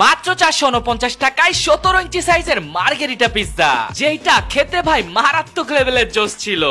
মাত্র 449 টাকায় 17 ইঞ্চি সাইজের মার্গেরিটা পিৎজা, যেটা খেতে ভাই মারাত্মক লেভেলের জোস ছিল।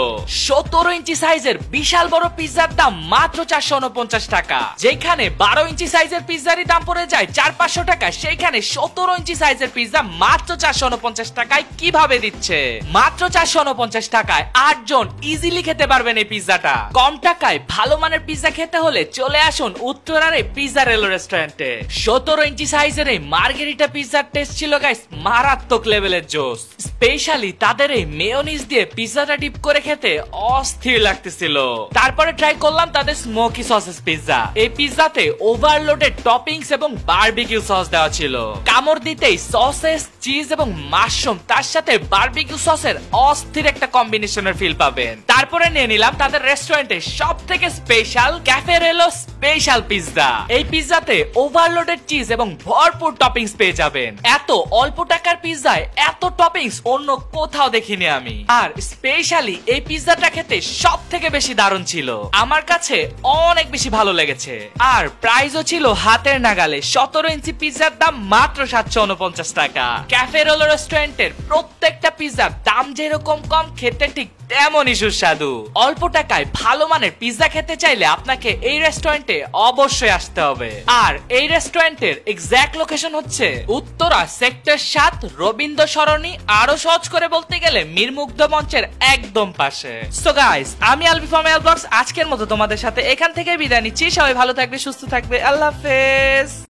17 ইঞ্চি সাইজের বিশাল বড় পিৎজার দাম মাত্র 449 টাকা। যেখানে 12 ইঞ্চি সাইজের পিৎজারই দাম পড়ে যায় 400-500 টাকা, সেইখানে 17 ইঞ্চি সাইজের পিৎজা মাত্র 449 টাকায় কিভাবে দিচ্ছে? মাত্র 449 টাকায় 8 জন ইজিলি খেতে পারবেন এই পিৎজাটা। কম টাকায় ভালো মানের পিৎজা খেতে হলে চলে আসুন উত্তরার পিৎজা রেল রেস্টুরেন্টে। 17 ইঞ্চি সাইজের এই মার্গেরিটা পিৎজার টেস্ট ছিল গাইস মারাত্মক লেভেলের জোস। স্পেশালি তাদের এই মেয়োনিজ দিয়ে পিৎজাটা ডিপ করে খেতে অস্থির লাগতেছিল। তারপরে ট্রাই করলাম তাদের স্মোকি সসেস পিৎজা। এই পিৎজাতে ওভারলোডেড টপিংস এবং বারবিকিউ সস দেওয়া ছিল। কামড় দিতেই সসেস, চিজ এবং মাশরুম তার সাথে বারবিকিউ সসের অস্থির একটা কম্বিনেশনের ফিল পাবেন। তারপরে নিয়ে নিলাম তাদের রেস্টুরেন্টে সব থেকে স্পেশাল ক্যাফে রেলো স্পেশাল পিৎজা। এই পিৎজাতে ওভারলোডেড চিজ এবং ভরপুর টপিংস পেয়ে যাবেন। এত অল্প টাকার পিৎজায় এত টপিংস অন্য কোথাও দেখিনি আমি। আর স্পেশালি এই পিৎজাটা খেতে সব থেকে বেশি দারুণ ছিল, আমার কাছে অনেক বেশি ভালো লেগেছে। আর প্রাইসও ছিল হাতের নাগালে। 17 ইঞ্চি পিৎজার দাম মাত্র 749 টাকা। ক্যাফে রোল রেস্টুরেন্টের প্রত্যেকটা পিৎজার দাম যেরকম কম, খেতে ঠিক তেমনই সুস্বাদু। অল্প টাকায় ভালো মানের পিৎজা খেতে চাইলে আপনাকে এই রেস্টুরেন্টে অবশ্যই আসতে হবে। আর এই রেস্টুরেন্টের এক্সাক্ট লোকেশন হচ্ছে উত্তরা সেক্টর 7 রবীন্দ্র সরণি, আরো সহজ করে বলতে গেলে মীর মুগ্ধ মঞ্চের একদম পাশে। সো গাইস, আমি আলবি ফ্রম এল ব্লগস আজকের মতো তোমাদের সাথে এখান থেকে বিদায় নিচ্ছি। সবাই ভালো থাকবে, সুস্থ থাকবে, আল্লাহ হাফেজ।